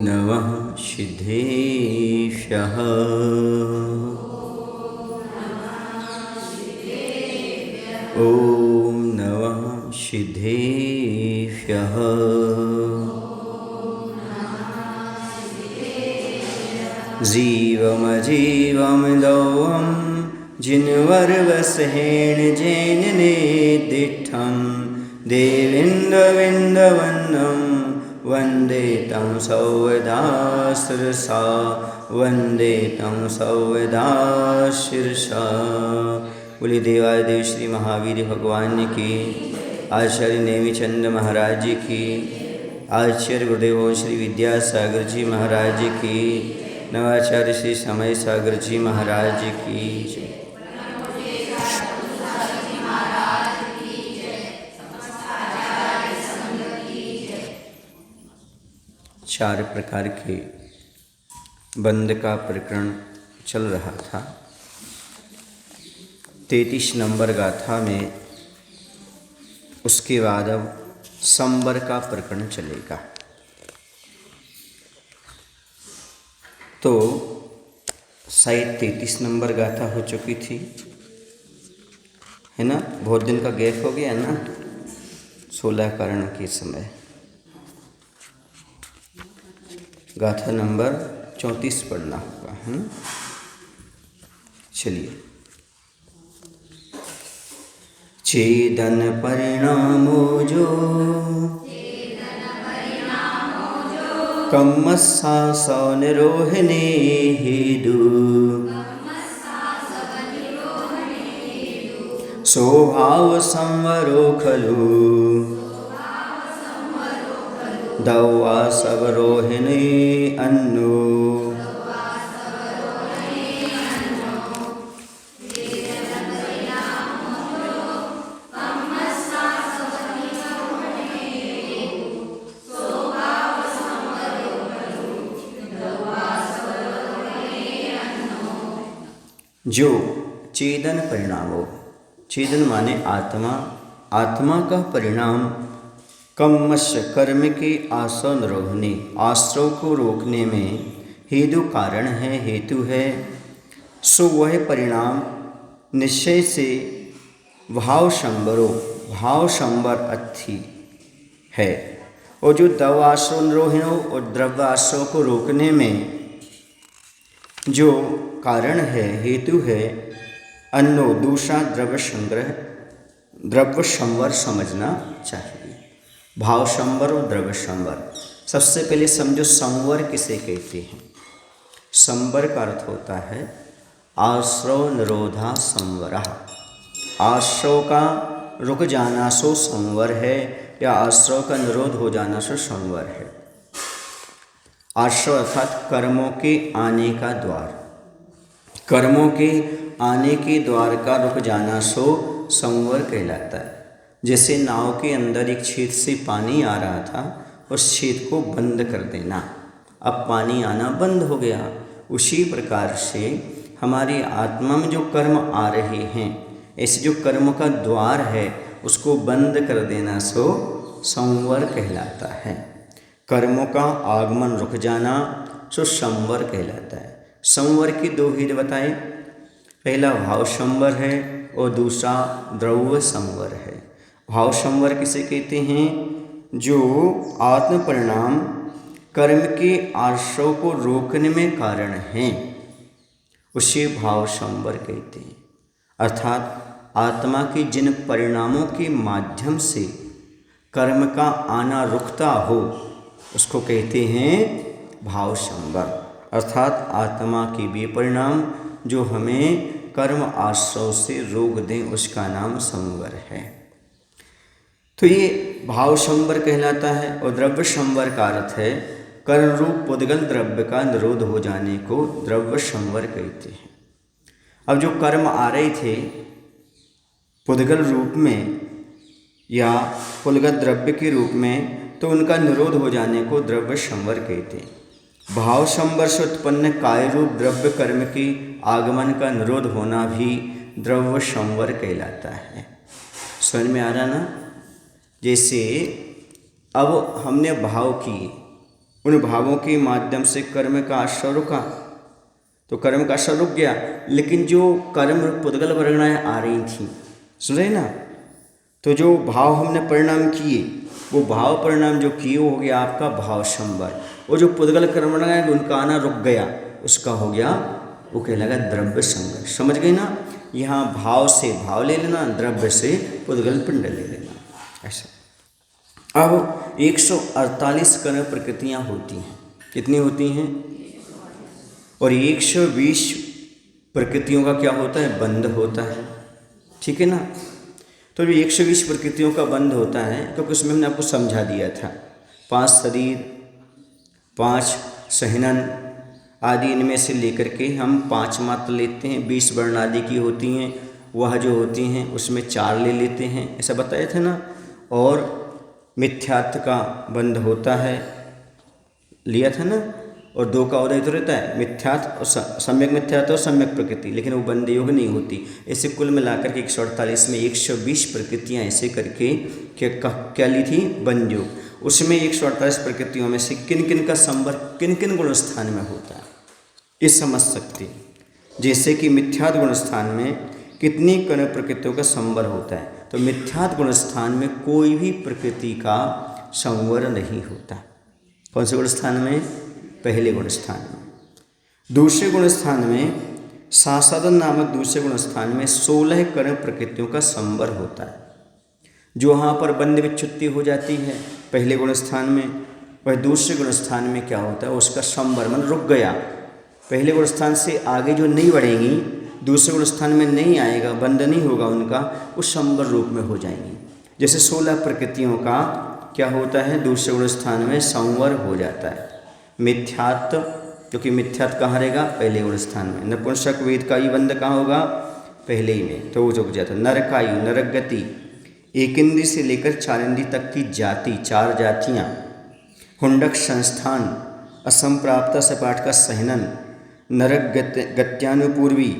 नमः सिद्धेभ्यः। ॐ नमः सिद्धेभ्यः। जीवमजीवं दौवं जिन्वर्वसहेण जैन नेदिष्ठं देवेन्द्रविन्दवन्दं वन्दे तं सौवदा शिरसा वन्दे तं सौवदा शिरसा। बोलिए देवादिदेव श्री महावीर भगवान की, आचार्य नेमिचंद महाराज जी की, आचार्य गुरुदेव श्री विद्यासागर जी महाराज जी की, नवाचार्य श्री समय सागर जी महाराज जी की जय। चार प्रकार के बंद का प्रकरण चल रहा था। 33 नंबर गाथा में उसके बाद अब संवर का प्रकरण चलेगा। तो शायद 33 नंबर गाथा हो चुकी थी, है ना। बहुत दिन का गैप हो गया ना, 16 करण के समय। गाथा नंबर 34 पढ़ना होगा, है ना। चलिए। चेदन परिणामो जो कम्मस्सा सौनिरोहिणी हेदु स्वभाव संवरो खलु दौवा सवरोहिणी अन्नो। जो चेदन परिणामो, चेदन माने आत्मा, आत्मा का परिणाम कम्मस्य कर्म के आसव निरोधने, आश्रव को रोकने में हेतु कारण है, हेतु है। सो वह परिणाम निश्चय से भाव संवरो, भाव संवर अर्थी है। और जो दव आश्रव निरोहिणो और द्रव्य आश्रव को रोकने में जो कारण है, हेतु है, अन्नो दूसरा द्रव्य संग्रह, द्रव्य संवर समझना चाहिए। भाव संवर और द्रव्य संवर। सबसे पहले समझो संवर किसे कहते हैं। संवर का अर्थ होता है आश्रव निरोधा संवरः। आश्रव का रुक जाना सो संवर है, या आश्रव का निरोध हो जाना सो संवर है। आश्रव अर्थात कर्मों के आने का द्वार, कर्मों के आने के द्वार का रुक जाना सो संवर कहलाता है। जैसे नाव के अंदर एक छेद से पानी आ रहा था, उस छेद को बंद कर देना, अब पानी आना बंद हो गया। उसी प्रकार से हमारी आत्मा में जो कर्म आ रहे हैं, ऐसे जो कर्म का द्वार है उसको बंद कर देना सो संवर कहलाता है। कर्मों का आगमन रुक जाना सो संवर कहलाता है। संवर की दो भेद बताए, पहला भाव संवर है और दूसरा द्रव्य संवर है। भाव संवर किसे कहते हैं? जो आत्म परिणाम कर्म के आश्रव को रोकने में कारण हैं, उसे भाव संवर कहते हैं। अर्थात आत्मा के जिन परिणामों के माध्यम से कर्म का आना रुकता हो, उसको कहते हैं भाव संवर। अर्थात आत्मा के वे परिणाम जो हमें कर्म आश्रव से रोक दें, उसका नाम संवर है। तो ये भाव संवर कहलाता है। और द्रव्य संवर का अर्थ है कर्म रूप पुद्गल द्रव्य का निरोध हो जाने को द्रव्य संवर कहते हैं। अब जो कर्म आ रहे थे पुद्गल रूप में या पुद्गल द्रव्य के रूप में, तो उनका निरोध हो जाने को द्रव्य संवर कहते हैं। भाव संवर से उत्पन्न काय रूप द्रव्य कर्म की आगमन का निरोध होना भी द्रव्य संवर कहलाता है। समझ में आ रहा ना। जैसे अब हमने भाव किए, उन भावों के माध्यम से कर्म का आश्रय रुका, तो कर्म का आश्रय रुक गया, लेकिन जो कर्म पुद्गल वर्गणाएँ आ रही थीं, सुन रहे ना, तो जो भाव हमने परिणाम किए, वो भाव परिणाम जो किए वो हो गया आपका भाव संवर, और जो पुद्गल कर्म वर्गणाएँ उनका आना रुक गया, उसका हो गया वो कहलाएगा द्रव्य संवर। समझ गए ना, यहाँ भाव से भाव ले लेना, द्रव्य से पुद्गल पिंड ले लेना, ऐसा। अब 148 कर्म प्रकृतियाँ होती हैं, कितनी होती हैं? और 120 प्रकृतियों का क्या होता है? बंध होता है, ठीक है ना। तो जो 120 प्रकृतियों का बंध होता है, क्योंकि उसमें हमने आपको समझा दिया था 5 शरीर, 5 सहनन आदि, इनमें से लेकर के हम 5 मात्र लेते हैं, 20 वर्ण आदि की होती हैं, वह जो होती हैं उसमें 4 ले लेते हैं, ऐसा बताया था ना। और मिथ्यात्व का बंध होता है, लिया था ना, और 2 का उदय तो रहता है, मिथ्यात्व और सम्यक मिथ्यात्व और सम्यक प्रकृति, लेकिन वो बंध योग नहीं होती। ऐसे कुल मिलाकर के 148 में 120 प्रकृतियाँ ऐसे करके क्या ली थी? बंध योग। उसमें 148 प्रकृतियों में से किन किन का संवर्ग किन किन गुण स्थान में होता है, ये समझ सकते हैं। जैसे कि मिथ्यात्व गुण स्थान में कितनी कर्म प्रकृतियों का संवर होता है, तो मिथ्यात्व गुण स्थान में कोई भी प्रकृति का संवर नहीं होता। कौन से गुण स्थान में? पहले गुण स्थान में। दूसरे गुण स्थान में सासादन नामक दूसरे गुण स्थान में 16 कर्म प्रकृतियों का संवर होता है, जो वहाँ पर बंध विच्छुत्ति हो जाती है पहले गुण स्थान में, वह दूसरे गुण स्थान में क्या होता है? उसका संवर मन रुक गया, पहले गुण स्थान से आगे जो नहीं बढ़ेंगी, दूसरे गुण स्थान में नहीं आएगा, बंध नहीं होगा उनका, उस संवर रूप में हो जाएंगी। जैसे 16 प्रकृतियों का क्या होता है? दूसरे गुण स्थान में संवर हो जाता है। मिथ्यात्व, क्योंकि मिथ्यात्व कहाँ रहेगा? पहले गुण स्थान में। नपुंसक वेद का ही बंध कहाँ होगा? पहले ही में, तो वो रुक जाता है। नरकायु, नरक गति, 1 इंद्री से लेकर 4 इंद्री तक की जाति, 4 जातियाँ, हुंडक संस्थान, असंप्राप्त सपाट का सहनन, नरक गत्यानुपूर्वी,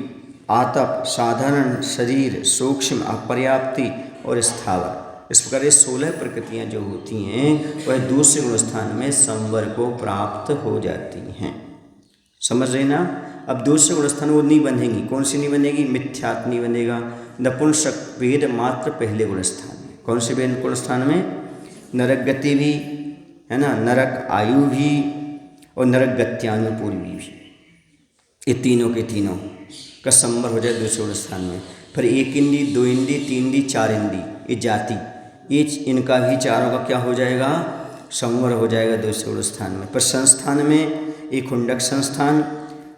आतप, साधारण शरीर, सूक्ष्म, अपर्याप्ति और स्थावर। इस प्रकार ये 16 प्रकृतियाँ जो होती हैं वह दूसरे गुण स्थान में संवर को प्राप्त हो जाती हैं। समझ रहे ना। अब दूसरे गुण स्थान वो नहीं बनेगी, कौन सी नहीं बनेगी? मिथ्यात्व नहीं बनेगा। नपुंसक वेद मात्र पहले गुण स्थान में। कौन से वेद गुण स्थान में? नरक गति भी है ना, नरक आयु भी और नरक गत्यानुपूर्वी भी, ये तीनों के तीनों का संवर हो जाए दूसरे गुण स्थान में। फिर 1 इंद्री, 2 इंद्री, 3 इंद्री, 4 इंद्री, ये जाति, ये इनका भी चारों का क्या हो जाएगा? संवर हो जाएगा दूसरे गुण स्थान में। पर संस्थान में एक हुंडक संस्थान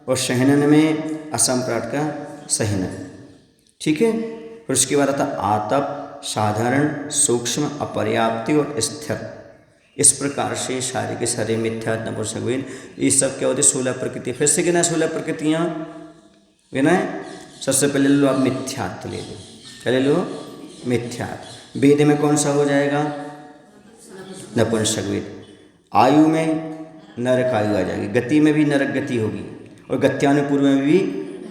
और सहनन में असंप्राट का सहनन, ठीक है। फिर उसके बाद आता आतप, साधारण, सूक्ष्म, अपर्याप्ति और स्थिर। इस प्रकार से सारे के सारे मिथ्या, नपुंसक वेद, ये सब क्या होते? 16 प्रकृति। फिर से गिना 16 प्रकृतियाँ गिना है। सबसे पहले लो आप मिथ्यात्व ले लो, क्या ले लो? मिथ्यात्व। वेद में कौन सा हो जाएगा? नपुंसक वेद। आयु में नरक आयु आ जाएगी, गति में भी नरक गति होगी और गत्यानुपूर्व में भी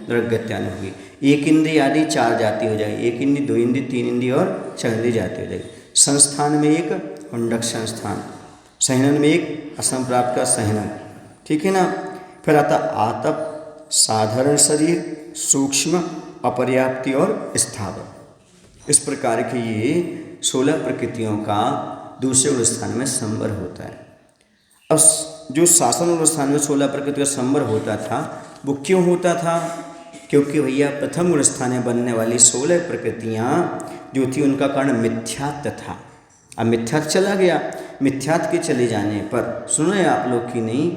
नरक गत्यानु होगी। 1 इंद्री आदि 4 जाति हो जाएगी, 1 इंद्री, 2 इंद्री, 3 इंद्री और 6 इंद्री जाति हो जाएगी। संस्थान में एक हुंडक संस्थान, सहनन में एक असंप्राप्त का सहनन, ठीक है ना। फिर आता आतप, साधारण शरीर, सूक्ष्म, अपर्याप्ति और स्थावर। इस प्रकार के ये 16 प्रकृतियों का दूसरे गुण स्थान में संवर होता है। अब जो शासन गुण स्थान में 16 प्रकृति का संवर होता था, वो क्यों होता था? क्योंकि भैया प्रथम गुण स्थान में बनने वाली 16 प्रकृतियाँ जो थी उनका कारण मिथ्यात्व था। अब मिथ्यात्व चला गया, मिथ्यात्व के चले जाने पर, सुन रहे आप लोग कि नहीं,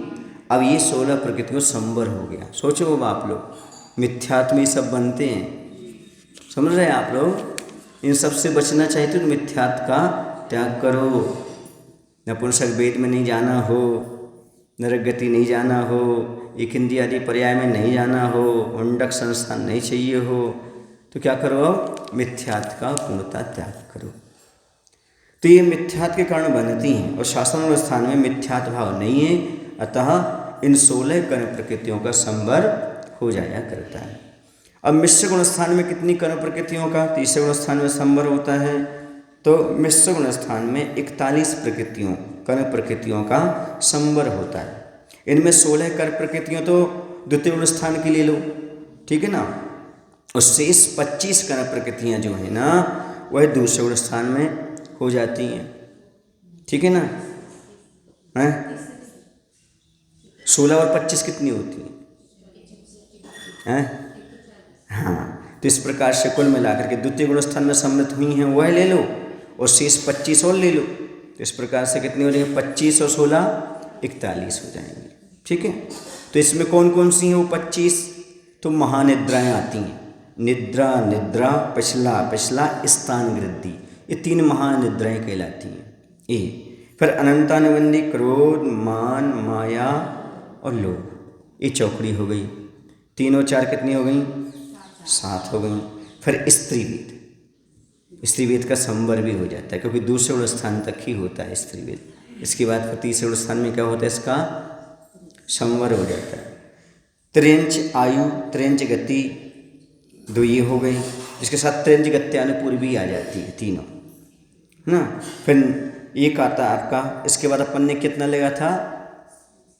अब ये 16 प्रकृति को संवर हो गया। सोचो अब आप लोग, मिथ्यात्व में सब बनते हैं, समझ रहे हैं आप लोग। इन सब से बचना चाहिए तो मिथ्यात्व का त्याग करो। नपुंसक वेद में नहीं जाना हो, नरक गति नहीं जाना हो, 1 इंद्रिय आदि पर्याय में नहीं जाना हो, हुंडक संस्थान नहीं चाहिए हो, तो क्या करो? मिथ्यात्व का पूर्णतः त्याग करो। तो ये मिथ्यात्व के कारण बनती हैं और शासन स्थान में मिथ्यात्व भाव नहीं है, अतः इन 16 कर्म प्रकृतियों का संवर हो जाया करता है। अब मिश्र गुण स्थान में कितनी कर्म प्रकृतियों का? तीसरे गुण स्थान में संवर होता है। तो मिश्र गुण स्थान में 41 प्रकृतियों कर्म प्रकृतियों का संवर होता है। इनमें 16 कर्म प्रकृतियों तो द्वितीय गुण स्थान की ले लो, ठीक है ना, और शेष 25 कर्म प्रकृतियाँ जो है ना वह दूसरे गुण स्थान में हो जाती हैं, ठीक है ना। हैं 16 और 25 कितनी होती हैं? हाँ, तो इस प्रकार से कुल मिलाकर के द्वितीय गुण स्थान में सम्मिलित हुई हैं वह ले लो और शेष 25 और ले लो, तो इस प्रकार से कितनी हो जाएंगे? 25 और 16 41 हो जाएंगे, ठीक है। तो इसमें कौन कौन सी हैं वो 25? तो महानिद्राएँ आती हैं, निद्रा, निद्रा, पिछला, स्थान वृद्धि, ये 3 महानिद्राएँ कहलाती हैं। ए फिर अनंतानुबंधी क्रोध, मान, माया और लोभ, ये चौकड़ी हो गई। 3 और 4 कितनी हो गई? 7 हो गई। फिर स्त्रीवेद, स्त्रीवेद का संवर भी हो जाता है क्योंकि दूसरे गुण स्थान तक ही होता है स्त्रीवेद। इसके बाद फिर तीसरे गुण स्थान में क्या होता है? इसका संवर हो जाता है। त्रेंच आयु, त्रेंच गति, 2 ये हो गई। इसके साथ त्रेंच गत्यानुपूर्व भी आ जाती है, तीनों ना। फिर एक आता है आपका, इसके बाद अपन ने कितना लगा था?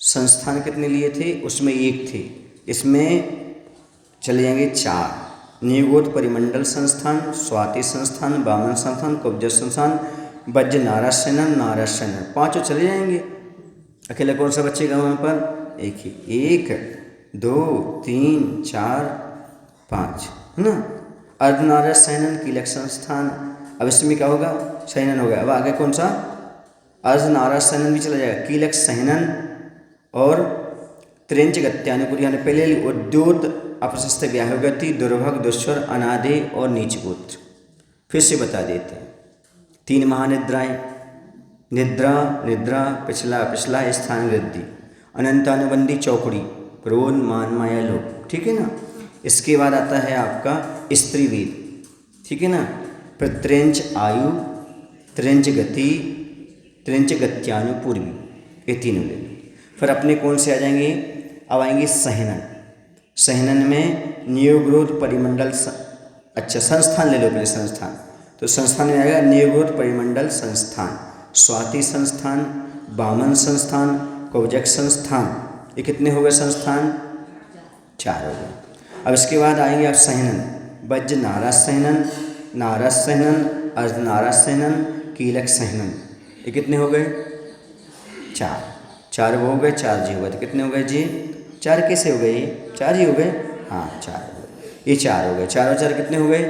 संस्थान कितने लिए थे? उसमें 1 थे, इसमें चले जाएंगे 4। नियोगोत परिमंडल संस्थान, स्वाति संस्थान, वामन संस्थान, कब्ज संस्थान, वज्र नारायण, नारायण, 5 चले जाएंगे। अकेला कौन सा बचेगा वहाँ पर? एक ही, 1 2 3 4 5, है ना। अर्धनारायण सैनन, कीलक संस्थान, अब इसमें क्या होगा? सैनन हो गया। अब आगे कौन सा? अर्धनारायण सैनन भी चला जाएगा, कीलक सैनन और त्रेंच गत्यानुपूर्व, यानी पहले उद्योत, अपशस्त, व्याहगति, दुर्भग, दुस्वर, अनादि और नीच गोत्र। फिर से बता देते हैं। 3 महानिद्राएँ, निद्रा, निद्रा, पिछला, स्थान वृद्धि, अनंतानुबंधी चौकड़ी, क्रोध, मान, माया, लोभ, ठीक है ना। इसके बाद आता है आपका स्त्रीवेद, ठीक है ना। फिर त्रेंच आयु, त्रेंच गति, त्रेंच गत्यानुपूर्वी, ये तीनों ले लो। फिर अपने कौन से आ जाएंगे? अब आएंगे सहनन। सहनन में नियोगरोध परिमंडल, अच्छा संस्थान ले लो पहले, संस्थान। तो संस्थान में आएगा नियोगरोध परिमंडल संस्थान, स्वाति संस्थान, वामन संस्थान, कवजक संस्थान, ये कितने हो गए संस्थान? 4 हो गए। अब इसके बाद आएंगे आप सहनन, वज्र नाराज सहनन, नाराज सहनन, अर्धनाराज सहनन, कीलक सहनन, ये कितने हो गए? 4 वो हो गए, 4 जी हो गए। तो कितने हो गए जी? 4 कैसे हो गए? 4 ही हो गए, हाँ 4 हो गए, ये 4 हो गए। 4 और 4 कितने हो गए?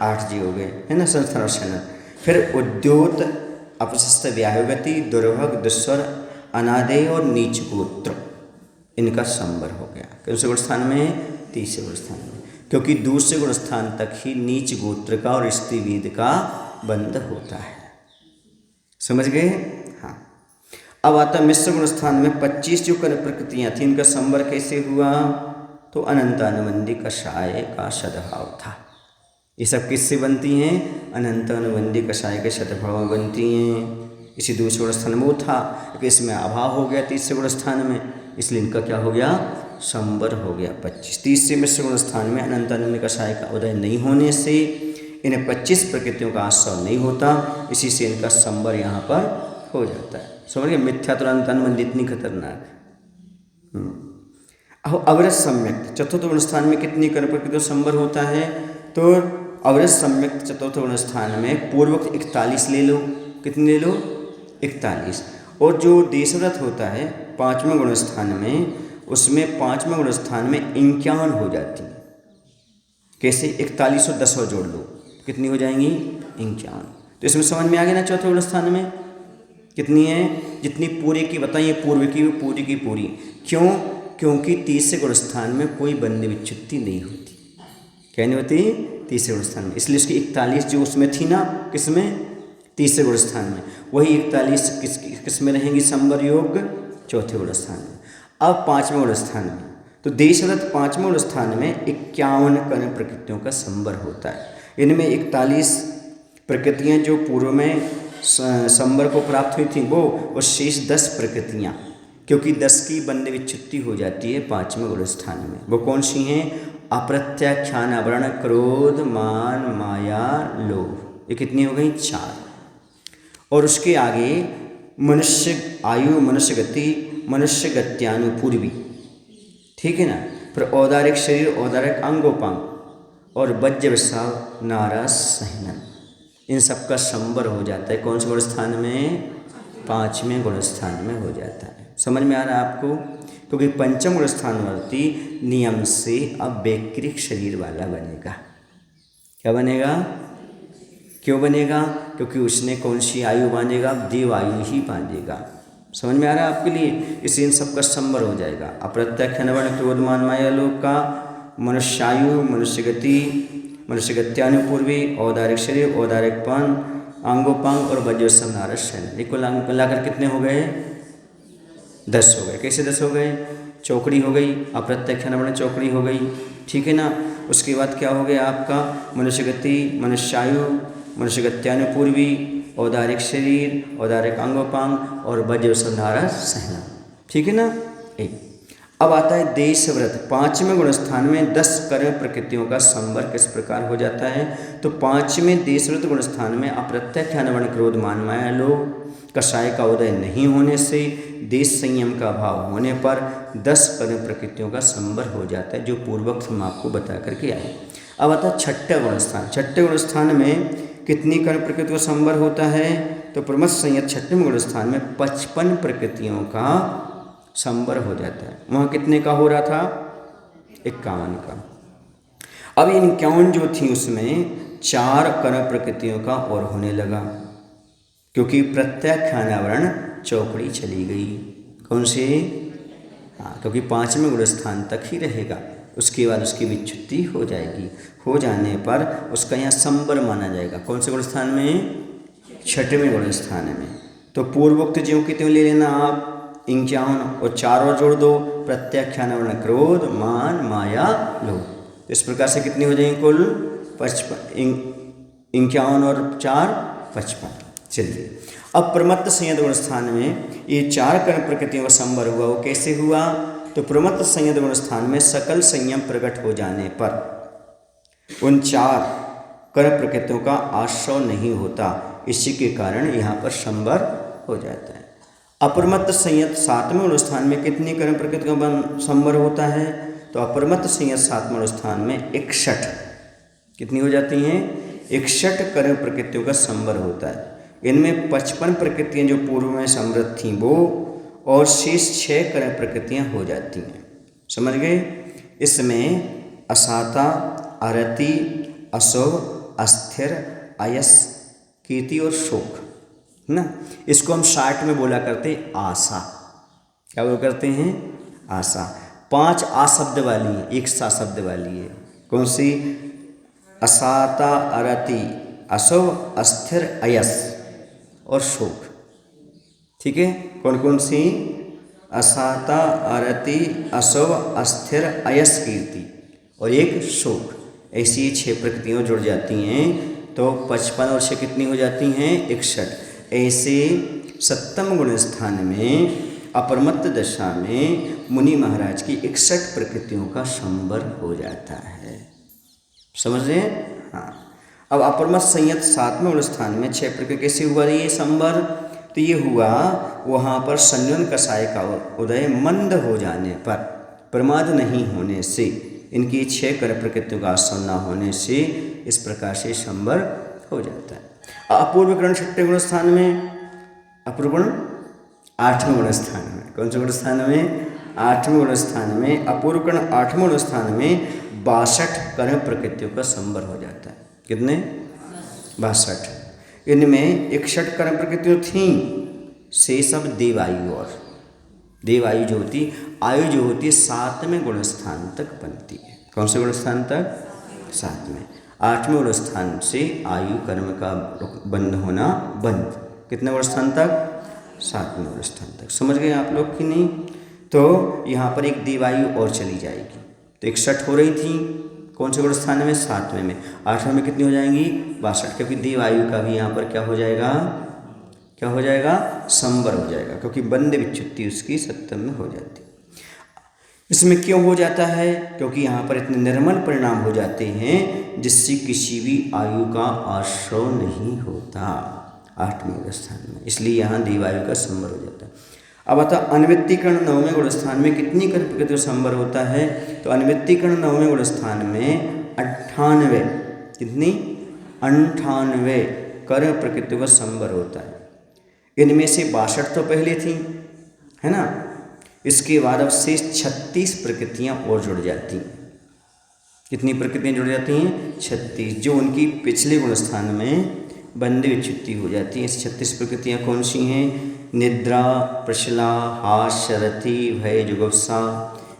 8 जी हो गए, है ना, संस्थान और सहनन। फिर उद्योत, अपशस्त, व्याहगति, दुर्भग, दुस्वर, अनादेय और नीच गोत्र, इनका संवर हो गया। कौन से गुण स्थान में? तीसरे गुण स्थान में, क्योंकि दूसरे गुण स्थान तक ही नीच गोत्र का और स्त्रीवेद का बंध होता है। समझ गए? हाँ। अब आता मिश्र गुण स्थान में 25 जो कर्म प्रकृतियाँ थी, इनका संवर कैसे हुआ? तो अनंतानुबंधी कषाय का सद्भाव था। ये सब किससे बनती हैं? अनंतानुबंधी कषाय के सद्भाव बनती हैं। इसी दूसरे गुण स्थान में वो था, क्योंकि इसमें अभाव हो गया तीसरे गुण स्थान में, इसलिए इनका क्या हो गया? संवर हो गया 25। तीसरे मिश्र गुण स्थान में अनंतानुबंधी कषाय का उदय नहीं होने से इन्हें 25 प्रकृतियों का आश्रय नहीं होता, इसी से इनका संवर यहाँ पर हो जाता है। समझ गए? मिथ्या तो अनंतानुबंधी इतनी खतरनाक। अवरस सम्यक्त चतुर्थ गुण स्थान में कितनी कर्म प्रकृतियों संवर होता है? तो अवरस सम्यक्त चतुर्थ गुण स्थान में पूर्वोक्त 41 ले लो। कितने ले लो? 41। और जो देशव्रत होता है 5वें गुण स्थान में, उसमें 5वें गुण स्थान में 51 हो जाती है। कैसे? 41 और 10 और जोड़ लो, कितनी हो जाएंगी? 51। तो इसमें समझ में आ गया ना, चौथे गुण स्थान में कितनी है? जितनी पूरी की बताइए, पूर्व की पूरी की पूरी। क्यों? क्योंकि तीसरे गुण स्थान में कोई बंदी विच्छुत्ति नहीं होती। क्या नहीं होती? तीसरे गुण स्थान में, इसलिए उसकी 41 जो उसमें थी ना, किसमें? तीसरे गुण स्थान में, वही 41 किस में रहेंगी? संवर योग चौथे गुण स्थान में। अब 5वें गुण स्थान में, तो देशव्रत 5वें गुण स्थान में 51 कर्म प्रकृतियों का संवर होता है। इनमें 41 प्रकृतियाँ जो पूर्व में संवर को प्राप्त हुई थी वो, और शेष 10 प्रकृतियाँ, क्योंकि 10 की बंद विच्छुत्ति हो जाती है 5वें गुण स्थान में। वो कौन सी हैं? अप्रत्याख्यान, आवरण, क्रोध, मान, माया, लोभ, ये कितनी हो गई? 4। और उसके आगे मनुष्य आयु, मनुष्य गति, मनुष्य गत्यानुपूर्वी, ठीक है ना। फिर औदारिक शरीर, औदारिक अंगोपांग और वज्र विषाव नाराज सहनन, इन सब का संवर हो जाता है कौन से गुण स्थान में? पाँचवें गुण स्थान में हो जाता है। समझ में आ रहा है आपको? क्योंकि पंचम गुण स्थानवर्ती नियम से अब वैकृत शरीर वाला बनेगा। क्या बनेगा? क्यों बनेगा? क्योंकि उसने कौन सी आयु बांधेगा? देव आयु ही बांधेगा। समझ में आ रहा है आपके लिए? इससे इन सब का संवर हो जाएगा। अप्रत्यक्ष नवर्ण क्रोध मान माया लोक का मनुष्यायु, मनुष्य गति, मनुष्य गत्यानुपूर्वी, औदारिक शरीर, औदारिकपन, अंगोपांग और वज्र नारद शयन, कुल मिलाकर कितने हो गए? 10 हो गए। कैसे 10 हो गए? चौकड़ी हो गई, अप्रत्यक्ष नवर्ण चौकड़ी हो गई, ठीक है ना। उसके बाद क्या हो गया आपका? मनुष्य गति, मनुष्यायु, मनुष्य गत्यानुपूर्वी, औदारिक शरीर, औदारिक अंगोपांग और वज्र नारद सहना, ठीक है ना। एक अब आता है देश व्रत। पाँचवें गुण स्थान में 10 कर्म प्रकृतियों का संवर किस प्रकार हो जाता है? तो पाँचवें देश व्रत गुण स्थान में अप्रत्यक्ष वर्ण क्रोध मान माया लोभ कषाय का उदय नहीं होने से, देश संयम का अभाव होने पर 10 कर्म प्रकृतियों का संवर हो जाता है, जो पूर्वक हम आपको बता करके आए। अब आता है छठा गुण स्थान। छठे गुण स्थान में कितनी कर्म प्रकृति का संवर होता है? तो प्रमथ संयत छठवें गुण स्थान में 55 प्रकृतियों का संवर हो जाता है। वहाँ कितने का हो रहा था? 51 का। अब इन 51 जो थी उसमें 4 कर्म प्रकृतियों का और होने लगा, क्योंकि प्रत्याख्यानावरण चौकड़ी चली गई। कौन सी? हाँ, क्योंकि 5वें गुण स्थान तक ही रहेगा, उसके बाद उसकी विच्युति हो जाएगी। हो जाने पर उसका यहाँ संवर माना जाएगा। कौन से गुण स्थान में? छठवें गुण स्थान में। तो पूर्वोक्त ज्यों की त्यों ले लेना आप 51 और 4 और जोड़ दो, प्रत्याख्यान क्रोध मान माया लोभ। इस प्रकार से कितनी हो जाएंगी कुल? 55। 51 और 4 55। चलिए अब प्रमत्त संयत गुण स्थान में ये 4 कर्म प्रकृतियों का संवर हुआ। वो कैसे हुआ? तो प्रमत्त संयत गुण स्थान में सकल संयम प्रकट हो जाने पर उन 4 कर्म प्रकृतियों का आश्रय नहीं होता, इसी के कारण यहाँ पर संवर हो जाता है। अप्रमत्त संयत 7वें गुण स्थान में कितनी कर्म प्रकृतियों का संवर होता है? तो अप्रमत्त संयत 7वें गुण स्थान में 61 कितनी हो जाती हैं? 61 कर्म प्रकृतियों का संवर होता है। इनमें 55 प्रकृतियाँ जो पूर्व में समृद्ध थीं वो, और शेष 6 कर्म प्रकृतियाँ हो जाती हैं। समझ गए? इसमें असाता, अरति, अशुभ, अस्थिर, अयस, कीर्ति और शोक ना, इसको हम शार्ट में बोला करते हैं आशा। क्या बोल करते हैं? आशा। 5 आ शब्द वाली है, एक सा शब्द वाली है। कौन सी? असाता, अरति, अशुभ, अस्थिर, अयस और शोक, ठीक है। कौन कौन सी? असाता, अरति, अशुभ, अस्थिर, अयस, कीर्ति और एक शोक। ऐसी 6 प्रकृतियाँ जुड़ जाती हैं तो 55 और 6 कितनी हो जाती हैं? 61। ऐसे 7वें गुण स्थान में अपरमत्त दशा में मुनि महाराज की 61 प्रकृतियों का संवर हो जाता है। समझ रहे हैं? हाँ। अब अपरमत्त संयत 7वें गुण स्थान में 6 प्रकृति कैसे हुआ ये संवर? तो ये हुआ वहाँ पर संयम कषाय का उदय मंद हो जाने पर, प्रमाद नहीं होने से, इनकी 6 कर्म प्रकृतियों का आश्रय न होने से इस प्रकार से संवर हो जाता है। अपूर्व गुण 6ठे गुण स्थान में, अपूर्व गुण 8वें गुण स्थान में। कौन से गुण स्थान में? 8वें गुण स्थान में। अपूर्व गुण 8वें गुण स्थान में 62 कर्म प्रकृतियों का संवर हो जाता है। कितने? 62। इनमें 61 कर्म प्रकृतियाँ थीं, से सब देवायु, और देवायु जो होती आयु जो होती है 7वें गुण स्थान तक बनती है। कौन से गुण स्थान तक? 7वें। 8वें गुण स्थान से आयु कर्म का बंद होना बंद। कितने गुण स्थान तक? 7वें गुण स्थान तक। समझ गए आप लोग कि नहीं? तो यहाँ पर एक देवायु और चली जाएगी। तो 61 हो रही थी कौन से गुण स्थान में? 7वें में। 8वें में कितनी हो जाएंगी? 62, क्योंकि देवायु का भी यहाँ पर क्या हो जाएगा? क्या हो जाएगा? संवर हो जाएगा, क्योंकि बंद विच्युति उसकी 7वें में हो जाती। इसमें क्यों हो जाता है? क्योंकि यहाँ पर इतने निर्मल परिणाम हो जाते हैं जिससे किसी भी आयु का आश्रय नहीं होता। 8वें गुण स्थान में, इसलिए यहाँ दीवायु का संवर हो जाता है। अब अतः अनवृत्तिकरण 9वें गुण स्थान में कितनी कर प्रकृति का संवर होता है? तो अनवृत्तिकरण 9वें गुण स्थान में 98, कितनी 98 कर प्रकृति का संवर होता है। इनमें से 62 तो पहले थी, है ना, इसके बाद अब शेष 36 प्रकृतियाँ और जुड़ जाती हैं। कितनी प्रकृतियाँ जुड़ जाती हैं? 36, जो उनकी पिछले गुण स्थान में बंदी विच्युति हो जाती है। 36 प्रकृतियाँ कौन सी हैं? निद्रा, प्रशला, हास्य, रति, भय, जुगुप्सा,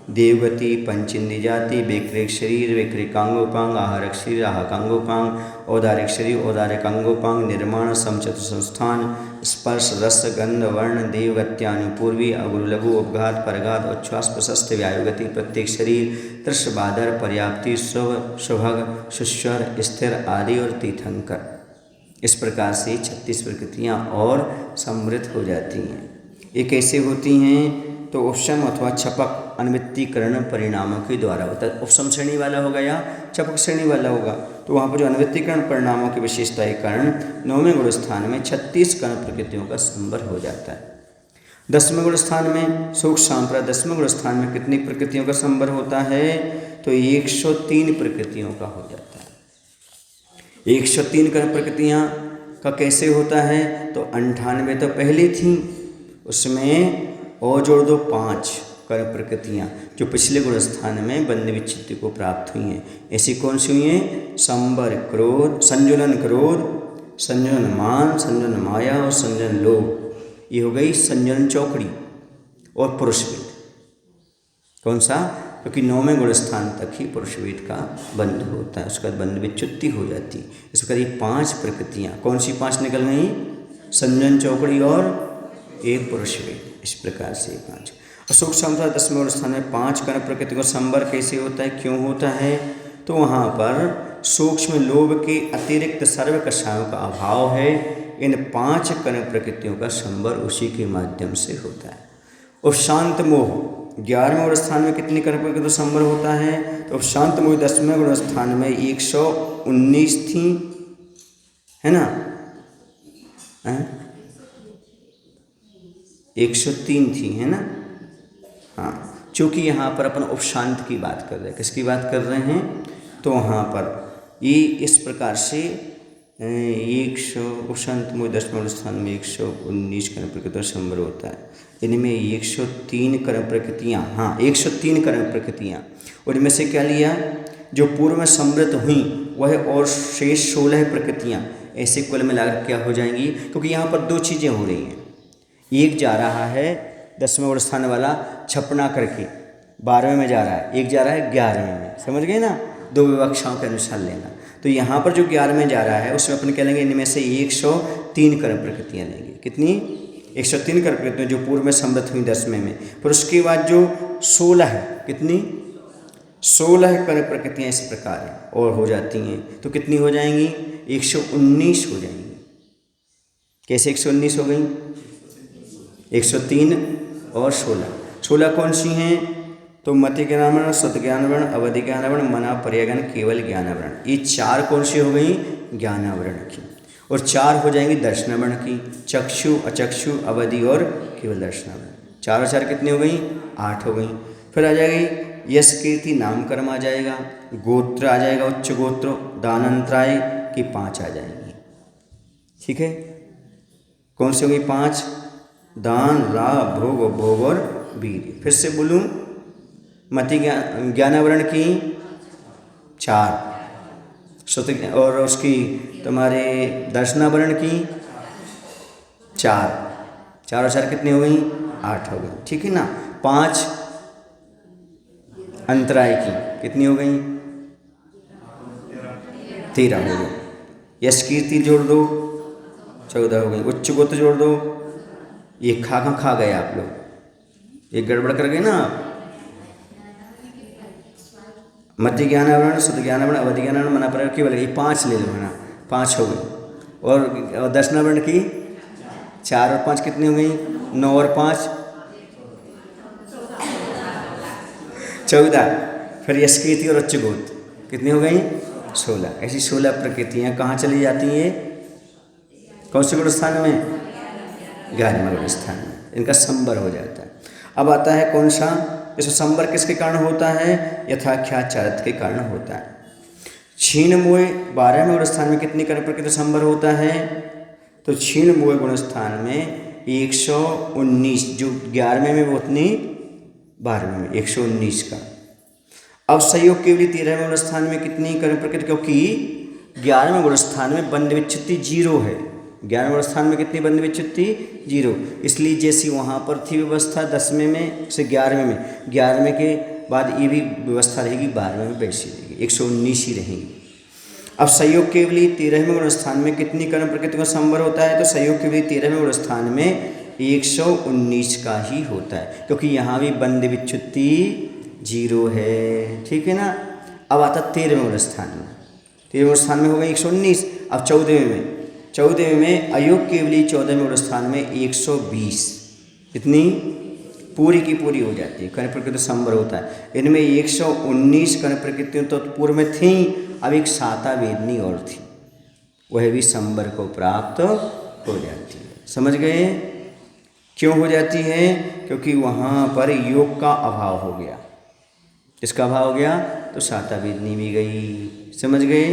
देवगति, पंचेंद्रिय जाति, वैक्रिक शरीर, वैक्रिकांगोपांग, आहारक शरीर, आहाकांगोपांग, औदारिक शरीर, औदारिकांगोपांग, निर्माण, समचतुर संस्थान, स्पर्श, रस, गंध, वर्ण, देवगत्यानुपूर्वी, अगुरु, लघु, उपघात, परघात, उच्छ्वास, प्रशस्त, वायुगति, प्रत्येक शरीर, तृष, बादर, पर्याप्ति, शुभ, शुभग, सुस्वर, स्थिर आदि और तीर्थंकर। इस प्रकार से 36 प्रकृतियाँ और समृद्ध हो जाती हैं। ये कैसे होती हैं? तो उपशम अथवा छपक अनवृत्तिकरण परिणामों के द्वारा होता है। उपशम श्रेणी वाला होगा या छपक श्रेणी वाला होगा, तो वहाँ पर जो अनवृत्तिकरण परिणामों की विशेषता के कारण 9वें गुण स्थान में 36 कर्ण प्रकृतियों का संवर हो जाता है। 10वें गुण स्थान में सूक्ष्म सांप्रा 10वें गुण स्थान में कितनी प्रकृतियों का संवर होता है? तो 103 प्रकृतियों का हो जाता है। 103 कर्ण प्रकृतियाँ का कैसे होता है? तो 98 तो पहले थी, उसमें और जोड़ दो 5 कर्म प्रकृतियाँ जो पिछले गुण स्थान में बंद विच्छित्ति को प्राप्त हुई हैं। ऐसी कौन सी हुई हैं? संवर क्रोध, संजुलन क्रोध, संजुलन मान, संजुलन माया और संजुलन लोभ। ये हो गई संजुलन चौकड़ी और पुरुषवेद। कौन सा? क्योंकि 9वें गुण स्थान तक ही पुरुषवेद का बंध होता है, उसके बाद बंध विच्छित्ति हो जाती है। इस प्रकार ये 5 प्रकृतियाँ, कौन सी 5 निकल गई? संजुलन चौकड़ी और एक पुरुषवेद। इस प्रकार से 5। सूक्ष्म सांप्रा 10वें गुण स्थान में 5 कर्ण प्रकृति को संवर कैसे होता है, क्यों होता है? तो वहाँ पर सूक्ष्म लोभ के अतिरिक्त सर्व कषायों का अभाव है। इन 5 कर्ण प्रकृतियों का संवर उसी के माध्यम से होता है। और शांत मोह 11वें गुण स्थान में कितनी कर्ण प्रकृति को संवर होता है? तो शांत मोह 10वें गुण स्थान में 119 थी, है ना, 103 थी, है ना। हाँ, चूँकि यहाँ पर अपन उपशांत की बात कर रहे हैं, किसकी बात कर रहे हैं? तो वहाँ पर ये इस प्रकार से 100 उपशांत मोह 10वें गुण स्थान में 119 कर्ण प्रकृति संवर होता है। इनमें 103 कर्ण प्रकृतियाँ, हाँ 103 कर्ण प्रकृतियाँ, और इनमें से क्या लिया? जो पूर्व में समृद्ध हुई वह और शेष 16 प्रकृतियाँ ऐसे कुल मिलाकर क्या हो जाएंगी? क्योंकि यहाँ पर 2 चीज़ें हो रही हैं। एक जा रहा है 10वें गुण स्थान वाला छपना करके 12वें में जा रहा है, एक जा रहा है 11वें में, समझ गए ना, 2 विवक्षाओं के अनुसार लेना। तो यहाँ पर जो 11वें जा रहा है उसमें अपन क्या लेंगे? इनमें से 103 कर्ण प्रकृतियाँ लेंगे। कितनी? 103 कर्ण प्रकृतियाँ जो पूर्व में समृद्ध हुई 10वें में। फिर उसके बाद जो 16 है, कितनी? 16 कर्ण प्रकृतियाँ इस प्रकार है और हो जाती हैं। तो कितनी हो जाएंगी? 119 हो जाएंगी। कैसे 119 हो गई? 103 और 16 कौन सी हैं? तो मति ज्ञानवर्ण, श्रुत ज्ञानवर्ण, अवधि ज्ञानवर्ण, मना पर्यायगण, केवल ज्ञानवर्ण। ये 4 कौन सी हो गई? ज्ञानवर्ण की। और 4 हो जाएंगी दर्शनवर्ण की, चक्षु, अचक्षु, अवधि और केवल दर्शनवर्ण। 4 और 4 कितनी हो गई? 8 हो गई। फिर आ जाएगी यश कीर्ति नाम कर्म आ जाएगा, गोत्र आ जाएगा, उच्च गोत्र, दानंतराय की 5 आ जाएंगी। ठीक है, कौन सी हो गई? 5 दान, राग, भोग, भोग और वीर। फिर से बोलूं, मति ज्ञानावरण की 4, श्रुति और उसकी तुम्हारे दर्शनावरण की 4, 4 और 4 कितनी हो गई? 8 हो गई। ठीक है ना। 5 अंतराय की कितनी हो गई? 13 हो गई। यश कीर्ति जोड़ दो 14 हो गई। उच्च गोत्र जोड़ दो, ये खा गए आप लोग, ये गड़बड़ कर गए ना। मध्य ज्ञानावरण, शुद्ध ज्ञानावरण, अवधि ज्ञानावरण, मना पर्याय केवल, ये 5 ले लो, है ना, 5 हो गई। और दर्शनावरण की 4 और 5 कितनी हो गई? 9 और 5 14। फिर यश कीर्ति और उच्च गोत्र कितनी हो गई? 16। ऐसी 16 प्रकृतियाँ कहाँ चली जाती हैं? कौन से गुण स्थान में? 11वें गुण स्थान में इनका संवर हो जाता है। अब आता है कौन सा? इसमें संवर किसके कारण होता है? यथाख्याचारत के कारण होता है। क्षीण मोय 12वें गुण स्थान में कितनी कर्म प्रकृति संवर होता है? तो क्षीण मोय गुण स्थान में 119, जो 11वें में वो उतनी 12वें में 119 का। अब संयोग केवली 13वें गुण स्थान में कितनी कर्म प्रकृति? क्योंकि 11वें गुण स्थान में बंध विच्छित्ति 0 है। 11वें गुण स्थान में कितनी बंध विच्छित्ति? 0। इसलिए जैसी वहाँ पर थी व्यवस्था 10वें में से 11वें में, 11वें के बाद ये भी व्यवस्था रहेगी 12वें में वैसी रहेगी, 119 ही रहेंगी। अब संयोग केवली 13वें गुण स्थान में कितनी कर्म प्रकृति का संवर होता है? तो संयोग केवली 13वें गुण स्थान में 119 का ही होता है, क्योंकि यहाँ भी बंध विच्छित्ति 0 है। ठीक है ना। अब आता 13वें गुण स्थान में, 13वें गुण स्थान में हो गई 119। अब 14वें में अयोग केवली 14वें गुण स्थान में 120, इतनी पूरी की पूरी हो जाती है, कर्ण प्रकृति संवर होता है। इनमें 119 कर्ण प्रकृतियों तो पूर्व में थी, अब एक साता वेदनी और थी, वह भी संवर को प्राप्त हो जाती है। समझ गए? क्यों हो जाती है? क्योंकि वहाँ पर योग का अभाव हो गया। किसका अभाव हो गया? तो साता वेदनी भी गई। समझ गए?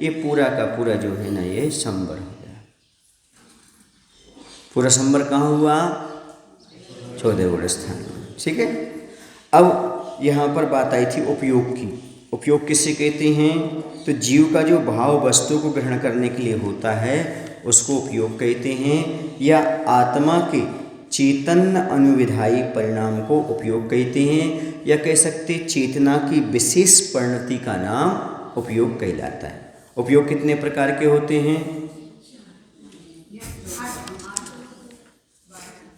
ये पूरा का पूरा जो है ना, ये संवर हो गया। पूरा संवर कहाँ हुआ? 14वें गुण स्थान में। ठीक है। अब यहाँ पर बात आई थी उपयोग की। उपयोग किसे कहते हैं? तो जीव का जो भाव वस्तु को ग्रहण करने के लिए होता है उसको उपयोग कहते हैं, या आत्मा के चेतन अनुविधायी परिणाम को उपयोग कहते हैं, या कह सकते चेतना की विशेष परिणति का नाम उपयोग कहलाता है। उपयोग कितने प्रकार के होते हैं?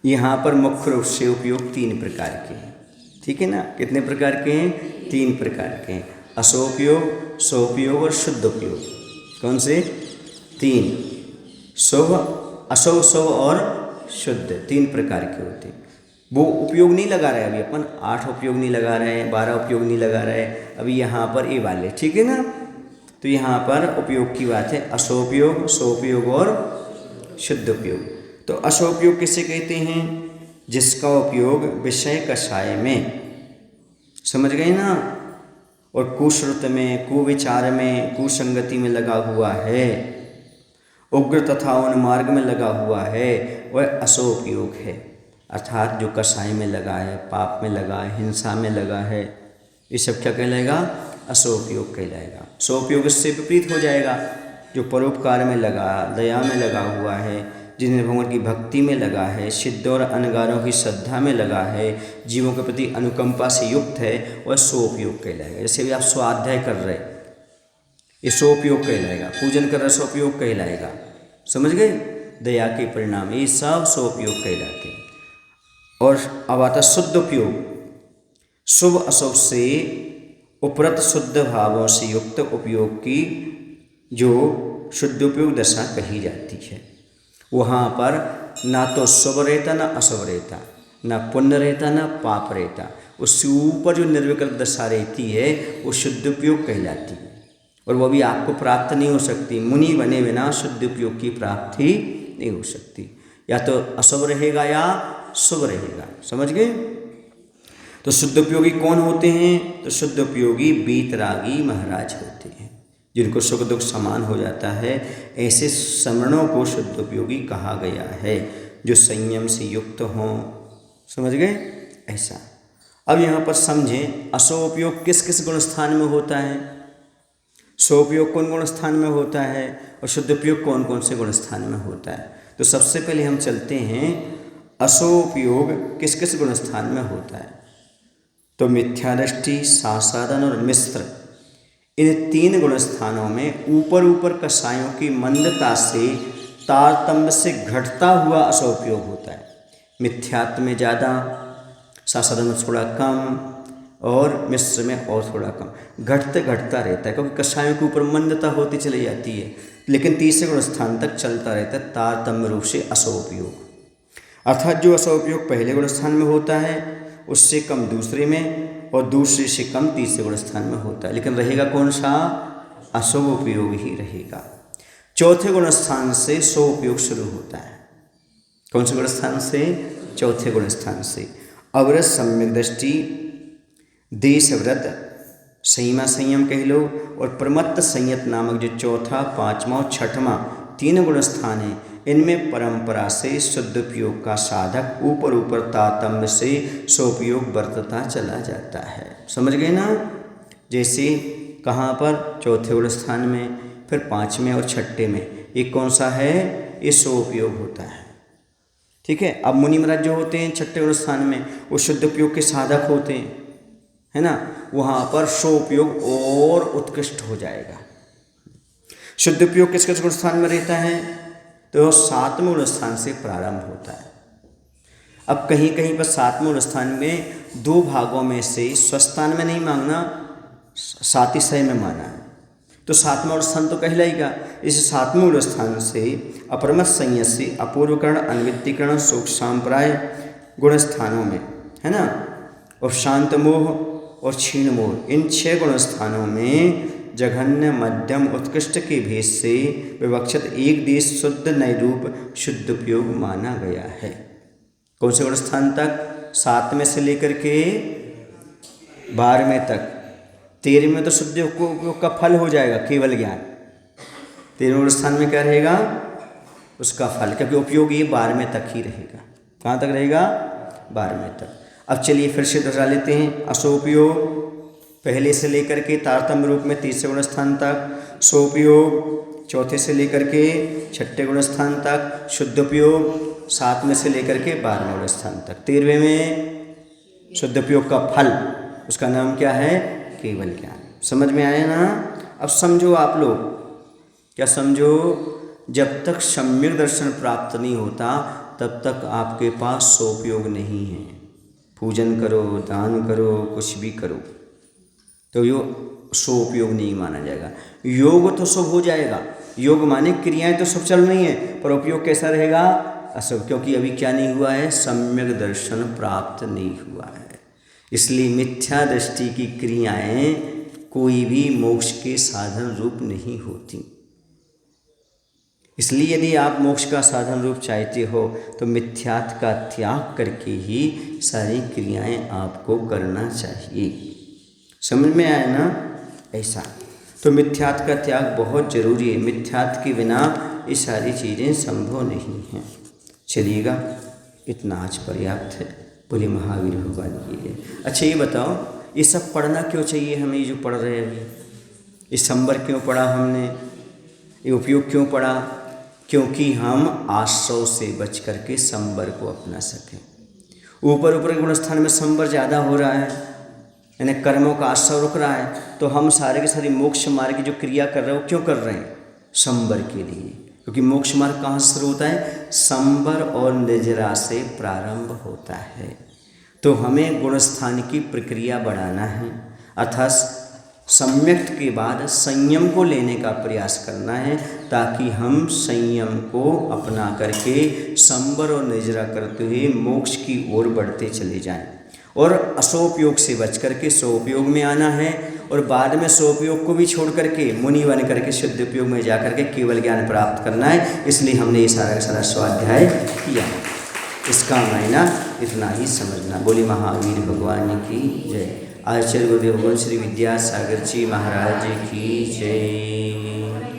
यहाँ पर मुख्य रूप से उपयोग 3 प्रकार के हैं। ठीक है ना। कितने प्रकार के हैं? 3 प्रकार के हैं। असोपयोग, सोपयोग और शुद्ध उपयोग। कौन से? 3। शुभ, असो, शुभ और शुद्ध, 3 प्रकार के होते हैं। वो उपयोग नहीं लगा रहे अभी अपन, 8 उपयोग नहीं लगा रहे हैं, 12 उपयोग नहीं लगा रहे हैं अभी यहाँ पर ये वाले। ठीक है ना। तो यहाँ पर उपयोग की बात है, असोपयोग, सोपयोग और शुद्ध उपयोग। तो असोपयोग किसे कहते हैं? जिसका उपयोग विषय कषाय में, समझ गए ना, और कुश्रुत में, कुविचार में, कुसंगति में लगा हुआ है, उग्र तथा उन्मार्ग में लगा हुआ है, वह असोपयोग है। अर्थात जो कषाय में लगा है, पाप में लगा है, हिंसा में लगा है, ये सब क्या कहलाएगा? असोपयोग कहलाएगा। सोपयोग इससे विपरीत हो जाएगा। जो परोपकार में लगा, दया में लगा हुआ है, जिन्हें भगवान की भक्ति में लगा है, सिद्ध और अनगारों की श्रद्धा में लगा है, जीवों के प्रति अनुकंपा से युक्त है, वह सोपयोग कहलाएगा। जैसे भी आप स्वाध्याय कर रहे, ये सोपयोग कहलाएगा। पूजन कर रहे, सोपयोग कहलाएगा। समझ गए? दया के परिणाम ये सब सोपयोग कहलाते हैं। और अब आता शुद्ध उपयोग। शुभ अशुभ से उपरत शुद्ध भावों से युक्त उपयोग की जो शुद्ध उपयोग दशा कही जाती है। वहाँ पर ना तो शुभ रहता ना अशुभ रहता, ना पुण्य रहता ना पाप रहता, उससे ऊपर जो निर्विकल्प दशा रहती है वो शुद्ध उपयोग कहलाती है। और वो भी आपको प्राप्त नहीं हो सकती, मुनि बने बिना शुद्ध उपयोग की प्राप्ति नहीं हो सकती। या तो अशुभ रहेगा या शुभ रहेगा। समझ गए? तो शुद्ध उपयोगी कौन होते हैं? तो शुद्ध उपयोगी वीतरागी महाराज होते हैं, जिनको सुख दुख समान हो जाता है। ऐसे समरणों को शुद्ध उपयोगी कहा गया है, जो संयम से युक्त हों। समझ गए? ऐसा। अब यहाँ पर समझें, असोपयोग किस किस गुण स्थान में होता है, सोपयोग कौन गुण स्थान में होता है, और शुद्ध उपयोग कौन कौन से गुण स्थान में होता है। तो सबसे पहले हम चलते हैं, असोपयोग किस किस गुण स्थान में होता है। तो मिथ्यादृष्टि, सासादन और मिश्र, इन 3 गुण स्थानों में ऊपर ऊपर कषायों की मंदता से तारतम्य से घटता हुआ असोपयोग होता है। मिथ्यात्व में ज़्यादा, सासादन में थोड़ा कम, और मिश्र में और थोड़ा कम, घटते घटता रहता है, क्योंकि कषायों के ऊपर मंदता होती चली जाती है, लेकिन तीसरे गुण स्थान तक चलता रहता है तारतम्य रूप से असोपयोग। अर्थात जो असोपयोग पहले गुण स्थान में होता है उससे कम दूसरे में, और दूसरे से कम तीसरे गुण स्थान में होता है, लेकिन रहेगा कौन सा? अशुभ उपयोग ही रहेगा। चौथे गुण स्थान से सो उपयोग शुरू होता है। कौन से गुण स्थान से? चौथे गुण स्थान से। अवरत सम्यक दृष्टि, देश व्रत, संयमा संयम कह लो, और प्रमत्त संयत नामक जो चौथा, पांचवा और छठवां 3 गुण स्थान है, इनमें परंपरा से शुद्ध उपयोग का साधक ऊपर ऊपर तारतम्य से सोपयोग बरतता चला जाता है। समझ गए ना? जैसे कहाँ पर? चौथे गुण स्थान में, फिर 5वें और 6ठे में। एक कौन सा है? ये सोपयोग होता है। ठीक है। अब मुनि महाराज जो होते हैं 6ठे गुण स्थान में, वो शुद्ध उपयोग के साधक होते हैं, है ना? वहाँ पर सोपयोग और उत्कृष्ट हो जाएगा। शुद्ध उपयोग किस किस गुण स्थान में रहता है? तो 7वें गुण स्थान से प्रारंभ होता है। अब कहीं कहीं पर 7वें गुण स्थान में 2 भागों में से स्वस्थान में नहीं मांगना, सातिशय में माना है, तो 7वां गुण स्थान तो कहलाएगा। इस 7वें गुण स्थान से अपरमत संयत से अपूर्वकरण, अनवित्तीकरण, शोक सांप्राय गुण स्थानों में, है ना, और शांत मोह और क्षीण मोह, इन 6 गुण स्थानों में जघन्य, मध्यम, उत्कृष्ट के भेद से विवक्षित एक देश शुद्ध नए रूप शुद्ध उपयोग माना गया है। कौन से गुण स्थान तक? 7वें से लेकर के 12वें तक। 13वें में तो शुद्ध उपयोग का फल हो जाएगा, केवल ज्ञान। 13वें गुण स्थान में क्या रहेगा? उसका फल, क्योंकि उपयोग ये 12वें तक ही रहेगा। कहाँ तक रहेगा? 12वें तक। अब चलिए फिर से दोहरा लेते हैं। असोपयोग पहले से लेकर के तारतम्य रूप में 30वें गुण स्थान तक, सोपयोग 4थे से लेकर के 6ठे गुण स्थान तक, शुद्ध उपयोग 7वें से लेकर के 12वें गुण स्थान तक। 13वें में शुद्ध उपयोग का फल, उसका नाम क्या है? केवल ज्ञान। समझ में आया ना? अब समझो आप लोग, क्या समझो? जब तक सम्यक दर्शन प्राप्त नहीं होता तब तक आपके पास सोपयोग नहीं है। पूजन करो, दान करो, कुछ भी करो, तो यो सोपयोग नहीं माना जाएगा। योग तो सब हो जाएगा, योग माने क्रियाएं तो सब चल रही हैं, पर उपयोग कैसा रहेगा? असुभ, क्योंकि अभी क्या नहीं हुआ है? सम्यक दर्शन प्राप्त नहीं हुआ है। इसलिए मिथ्या दृष्टि की क्रियाएं कोई भी मोक्ष के साधन रूप नहीं होती। इसलिए यदि आप मोक्ष का साधन रूप चाहते हो तो मिथ्यात्व का त्याग करके ही सारी क्रियाएं आपको करना चाहिए। समझ में आया ना? ऐसा तो मिथ्यात्व का त्याग बहुत जरूरी है। मिथ्यात्व के बिना ये सारी चीज़ें संभव नहीं हैं। चलिएगा, इतना आज पर्याप्त है। बोले महावीर भगवान की। अच्छा ये बताओ, ये सब पढ़ना क्यों चाहिए हमें? ये जो पढ़ रहे हैं अभी, ये संबर क्यों पढ़ा हमने? ये उपयोग क्यों पढ़ा? क्योंकि हम आश्रव से बच करके संबर को अपना सकें। ऊपर ऊपर गुण स्थान में संबर ज़्यादा हो रहा है, यानी कर्मों का आश्रव रुक रहा है, तो हम सारे के सारे मोक्ष मार्ग की जो क्रिया कर रहे हैं वो क्यों कर रहे हैं? संबर के लिए। क्योंकि मोक्ष मार्ग कहाँ से शुरू होता है? संबर और निजरा से प्रारंभ होता है। तो हमें गुण स्थान की प्रक्रिया बढ़ाना है, अर्थात सम्यक्त के बाद संयम को लेने का प्रयास करना है, ताकि हम संयम को अपना करके संबर और निजरा करते हुए मोक्ष की ओर बढ़ते चले जाएं। और असोपयोग से बच करके सोपयोग में आना है, और बाद में सोपयोग को भी छोड़ करके मुनि बन करके शुद्ध उपयोग में जा करके केवल ज्ञान प्राप्त करना है। इसलिए हमने ये सारा का सारा स्वाध्याय किया। इसका मायना इतना ही समझना। बोली महावीर भगवान की जय। आचार्य गुरुदेव भगवान श्री विद्यासागर जी महाराज की जय।